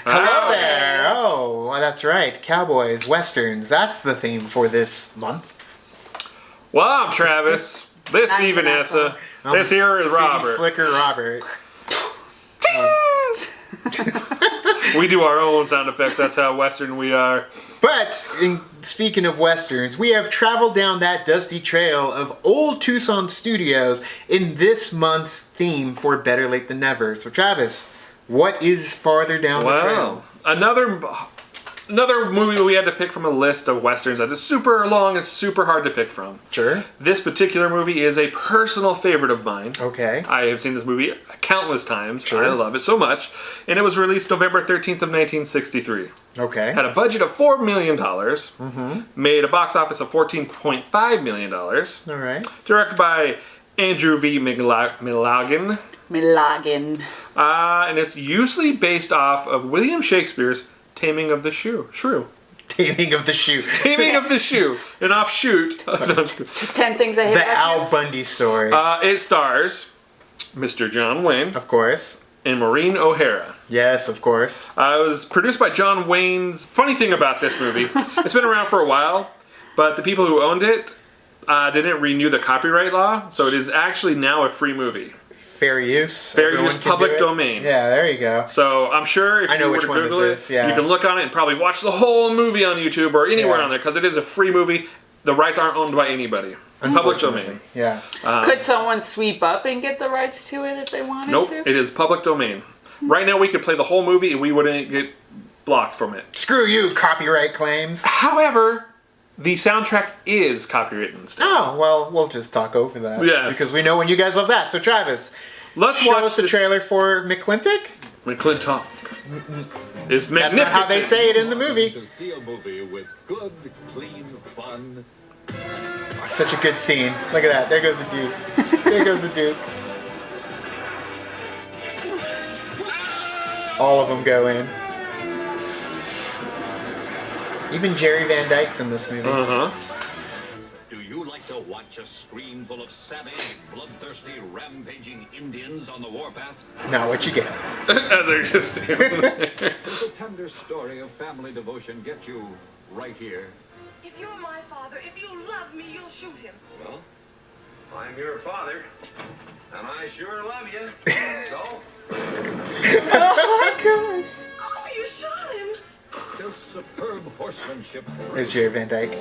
Hello there! Oh, that's right. Cowboys, westerns. That's the theme for this month. Well, I'm Travis. This be Vanessa. This here is Robert. Slicker Robert. We do our own sound effects. That's how western we are. But, speaking of westerns, we have traveled down that dusty trail of old Tucson studios in this month's theme for Better Late Than Never. So, Travis, what is farther down the trail? Another movie we had to pick from a list of westerns that is super long and super hard to pick from. Sure. This particular movie is a personal favorite of mine. Okay. I have seen this movie countless times. Sure. I love it so much. And it was released November 13th of 1963. Okay. Had a budget of $4 million. Made a box office of $14.5 million. All right. Directed by Andrew V. Milagin. And it's usually based off of William Shakespeare's Taming of the Shrew. Taming of the Shoe. Taming of the Shoe. An offshoot. 10 Things I Hate The About Al You. Bundy story. It stars Mr. John Wayne Of course. and Maureen O'Hara. Yes, of course. It was produced by John Wayne's. Funny thing about this movie, it's been around for a while, but the people who owned it didn't renew the copyright law, so it is actually now a free movie. Fair use. Fair Everyone use, can public do it. domain. Yeah, there you go. So I'm sure if I know you were which to one Google this it, is, yeah. you can look on it and probably watch the whole movie on YouTube or anywhere Yeah. on there because it is a free movie. The rights aren't owned by anybody. Public domain. Yeah. Could someone sweep up and get the rights to it if they wanted Nope, to? it is public domain. Right now we could play the whole movie and we wouldn't get blocked from it. Screw you, copyright claims. However, the soundtrack is copywritten still. Oh, well, we'll just talk over that. Yes. Because we know when you guys love that. So, Travis, Let's show watch us the this. trailer for McLintock. McLintock is That's magnificent. not how they say it in the movie. To see a movie with good, clean fun. Such a good scene. Look at that. There goes the Duke. There goes the Duke. All of them go in. Even Jerry Van Dyke's in this movie. Uh-huh. Do you like to watch a screen full of savage, bloodthirsty, rampaging Indians on the warpath? Now what you get? As they're just standing there. Does a tender story of family devotion get you right here? If you're my father, if you love me, you'll shoot him. Well, I'm your father, and I sure love you. So, Oh my gosh. Oh, you shot him. This superb horsemanship. There's Jerry Van Dyke.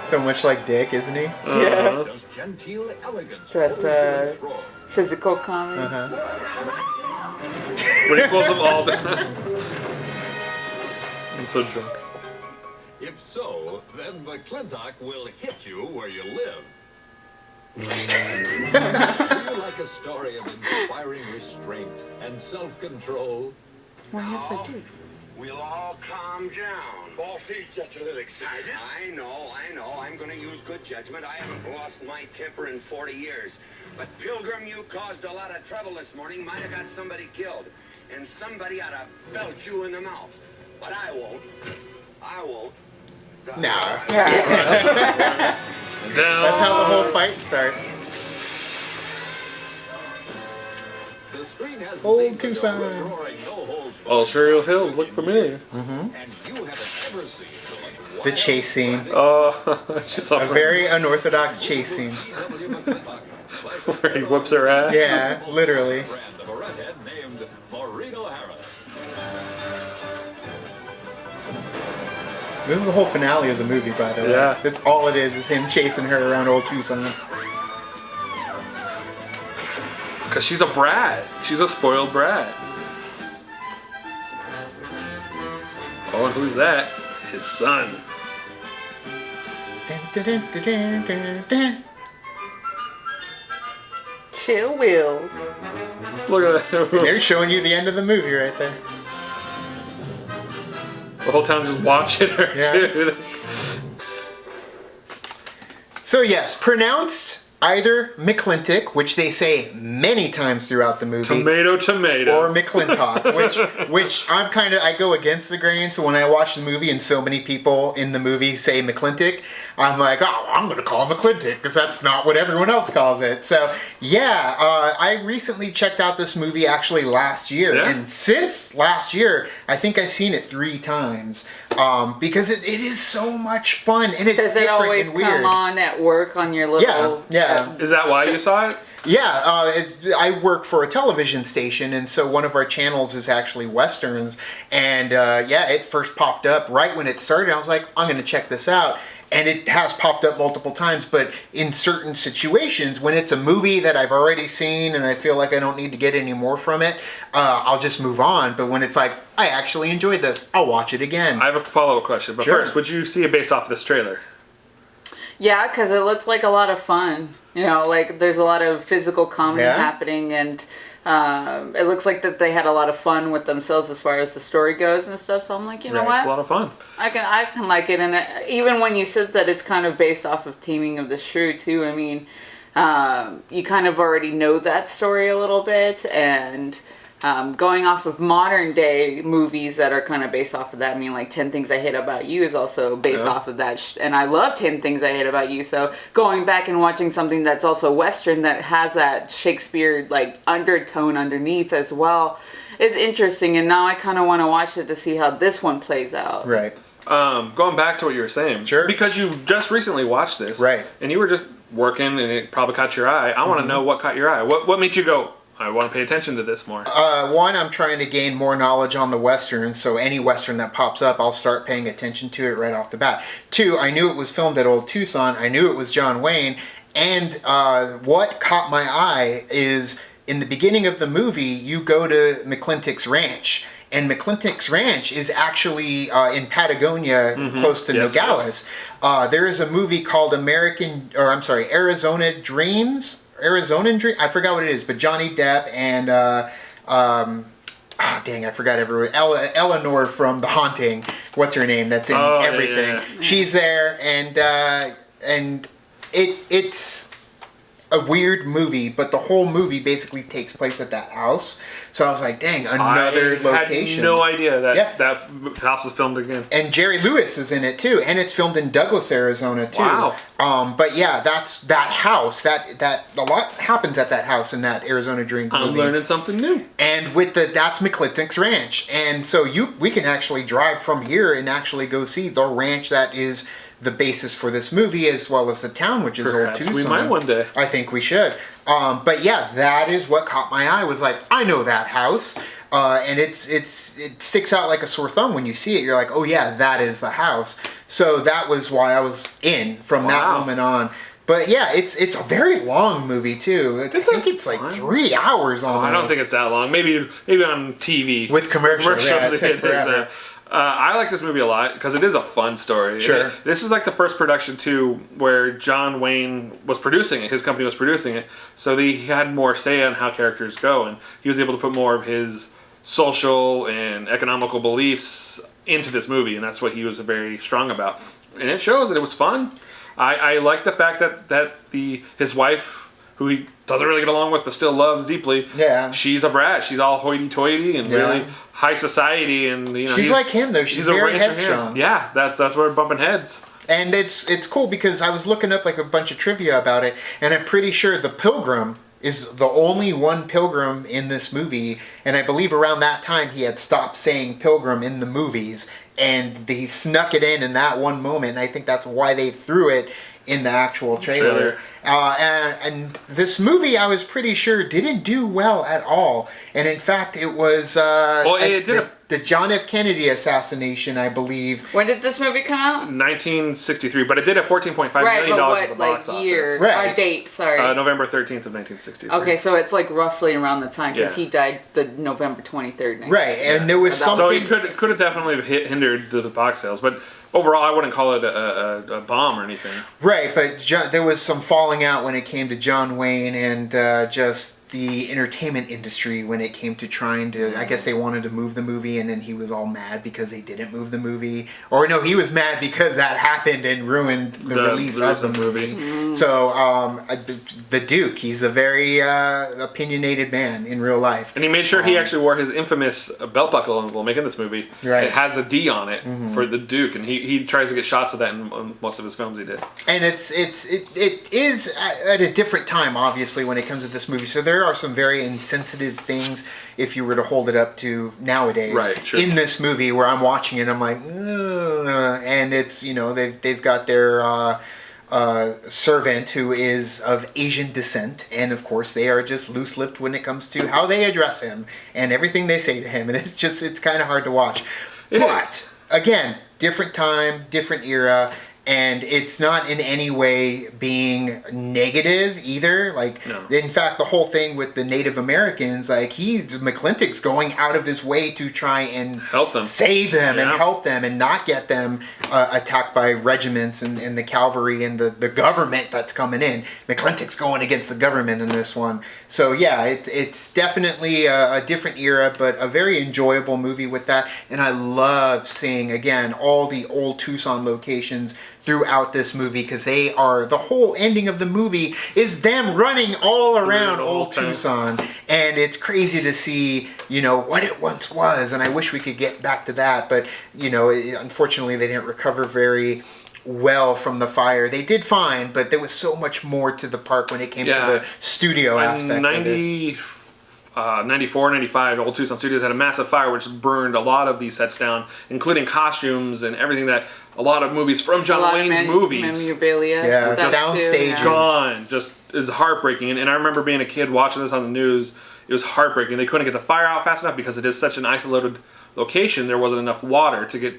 So much like Dick, isn't he? Yeah. Does genteel elegance. That, physical comment. When he pulls them all down. I'm so drunk. If so, then McLintock will hit you where you live. Do you like a story of inspiring restraint and self-control? Well, yes, I do. we'll all calm down. Boss, he's just a little excited. I know. I'm going to use good judgment. I haven't lost my temper in 40 years. But, Pilgrim, you caused a lot of trouble this morning. Might have got somebody killed. And somebody ought to belt you in the mouth. But I won't. I won't. No. Yeah. That's how the whole fight starts. The screen has Old scenes that Tucson. are roaring, no holds barred. All Cheryl Hills look familiar. And you haven't ever seen so much The chase scene. Oh, she's all A very unorthodox chase scene. where he whoops her ass. Yeah, literally. brand of a redhead named Maureen O'Hara. This is the whole finale of the movie, by the way. Yeah. That's all it is him chasing her around old Tucson. Because she's a brat. She's a spoiled brat. Oh, and who's that? His son. Dun, dun, dun, dun, dun, dun, dun. Chill wheels. Look at that. They're showing you the end of the movie right there. The whole town just watching her Yeah. too. So yes, pronounced either McLintock, which they say many times throughout the movie, Tomato. or McLintock, which I go against the grain. So when I watch the movie and so many people in the movie say McLintock, I'm like, oh, I'm going to call him McLintock because that's not what everyone else calls it. So yeah, I recently checked out this movie actually last year, and since last year, I think I've seen it 3 times because it is so much fun and it's Does it different always and weird. come on at work on your little? Yeah. Is that why you saw it? Yeah, I work for a television station, and so one of our channels is actually Westerns. And it first popped up right when it started. I was like, I'm going to check this out. And it has popped up multiple times, but in certain situations, when it's a movie that I've already seen and I feel like I don't need to get any more from it, I'll just move on. But when it's like, I actually enjoyed this, I'll watch it again. I have a follow-up question, but Sure. first, would you see it based off this trailer? Yeah, because it looks like a lot of fun. You know, like there's a lot of physical comedy happening, and it looks like that they had a lot of fun with themselves as far as the story goes and stuff. So I'm like, you know Right, what? It's a lot of fun. I can like it, and even when you said that it's kind of based off of Taming of the Shrew too. I mean, you kind of already know that story a little bit, and going off of modern day movies that are kind of based off of that. I mean, like 10 Things I Hate About You is also based off of that, and I love 10 Things I Hate About You. So going back and watching something that's also Western that has that Shakespeare like undertone underneath as well is interesting. And now I kind of want to watch it to see how this one plays out. Right. Going back to what you were saying. Sure. Because you just recently watched this. Right. And you were just working and it probably caught your eye. I want to know what caught your eye. What made you go, I want to pay attention to this more? One, I'm trying to gain more knowledge on the Westerns, so any Western that pops up, I'll start paying attention to it right off the bat. 2, I knew it was filmed at Old Tucson. I knew it was John Wayne. And what caught my eye is in the beginning of the movie, you go to McLintock's ranch. And McLintock's ranch is actually in Patagonia, close to Nogales. There is a movie called Arizona Dreams. I forgot what it is, but Johnny Depp and I forgot everyone. Eleanor from The Haunting. What's her name? That's in everything. Yeah. She's there, and it's a weird movie, but the whole movie basically takes place at that house. So I was like, dang, another location. I had no idea that Yeah. that house was filmed again. And Jerry Lewis is in it too, and it's filmed in Douglas, Arizona too. Wow. But yeah, that's that house. That a lot happens at that house in that Arizona Dream I'm movie. learning something new. And with that's McLintock's ranch, and so we can actually drive from here and actually go see the ranch that is the basis for this movie, as well as the town, which is Perhaps Old Tucson. we might one day. I think we should. But yeah, that is what caught my eye. Was like, I know that house, and it sticks out like a sore thumb when you see it. You're like, oh yeah, that is the house. So that was why I was in from that moment on. But yeah, it's a very long movie too. I think it's like 3 hours almost. I don't think it's that long. Maybe on TV with commercials. Yeah, it took forever. I like this movie a lot because it is a fun story. Sure. This is like the first production too where John Wayne was producing it. His company was producing it, so he had more say on how characters go, and he was able to put more of his social and economical beliefs into this movie, and that's what he was very strong about. And it shows that it was fun. I like the fact that his wife, who he doesn't really get along with but still loves deeply, she's a brat. She's all hoity-toity and really high society, and she's like him though. She's very headstrong. Yeah, that's where we're bumping heads. And it's cool because I was looking up like a bunch of trivia about it, and I'm pretty sure the Pilgrim is the only one Pilgrim in this movie, and I believe around that time he had stopped saying Pilgrim in the movies, and he snuck it in that one moment, and I think that's why they threw it in the actual trailer. And this movie, I was pretty sure, didn't do well at all. And in fact, it was the John F. Kennedy assassination, I believe. When did this movie come out? 1963, but it did a $14.5 million at the box office. Year? Right. Or date, sorry. November 13th of 1963. Okay, so it's like roughly around the time, because he died the November 23rd. Right, and there was something... So it could have definitely hindered the box sales, but overall, I wouldn't call it a bomb or anything. Right, but there was some falling out when it came to John Wayne, and just the entertainment industry when it came to trying to, I guess they wanted to move the movie, and then he was all mad because they didn't move the movie. Or no, he was mad because that happened and ruined the release of the movie. So the Duke, he's a very opinionated man in real life. And he made sure he actually wore his infamous belt buckle while making this movie. Right. It has a D on it for the Duke, and he tries to get shots of that in most of his films he did. And it is at a different time, obviously, when it comes to this movie. So there are some very insensitive things if you were to hold it up to nowadays. Right, sure. In this movie where I'm watching it, I'm like, ugh. And it's, they've got their servant who is of Asian descent, and of course they are just loose-lipped when it comes to how they address him and everything they say to him, and it's kind of hard to watch. But again, different time, different era. And it's not in any way being negative either. Like, no. In fact, the whole thing with the Native Americans, like McLintock's going out of his way to try and help them, save them, and help them, and not get them attacked by regiments and the cavalry and the government that's coming in. McLintock's going against the government in this one. So yeah, it's definitely a different era, but a very enjoyable movie with that. And I love seeing again all the old Tucson locations throughout this movie, because they are, the whole ending of the movie is them running all around old Tucson, and it's crazy to see what it once was. And I wish we could get back to that, but unfortunately they didn't recover very well from the fire. They did fine, but there was so much more to the park when it came to the studio aspect of it. 94, 95, Old Tucson Studios had a massive fire which burned a lot of these sets down, including costumes and everything that a lot of movies from John Wayne's movies. Memorabilia. Sound stages. Gone. Just is heartbreaking. And I remember being a kid watching this on the news. It was heartbreaking. They couldn't get the fire out fast enough because it is such an isolated location. There wasn't enough water to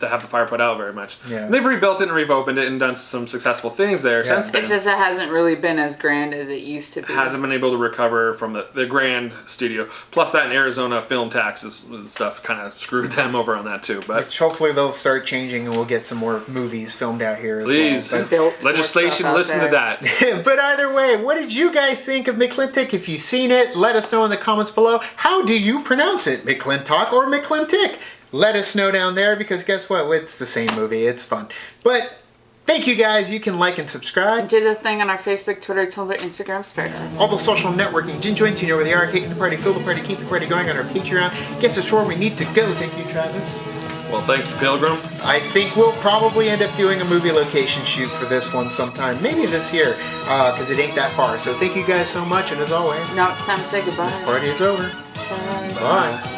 have the fire put out very much. Yeah. And they've rebuilt it and reopened it and done some successful things there since then. It's just it hasn't really been as grand as it used to be. Hasn't been able to recover from the grand studio. Plus that in Arizona film taxes stuff kind of screwed them over on that too. But which hopefully they'll start changing and we'll get some more movies filmed out here please, as well. legislation, listen to that. But either way, what did you guys think of McLintock? If you've seen it, let us know in the comments below. How do you pronounce it? McLintock or McLintock? Let us know down there, because guess what? It's the same movie. It's fun. But thank you guys. You can like and subscribe. Do the thing on our Facebook, Twitter, Tumblr, Instagram. Start us. All the social networking. Join where they are. Kicking the party, feel the party, keep the party going on our Patreon. Gets us where we need to go. Thank you, Travis. Well, thank you, Pilgrim. I think we'll probably end up doing a movie location shoot for this one sometime. Maybe this year, because it ain't that far. So thank you guys so much, and as always... Now it's time to say goodbye. This party is over. Bye. Bye.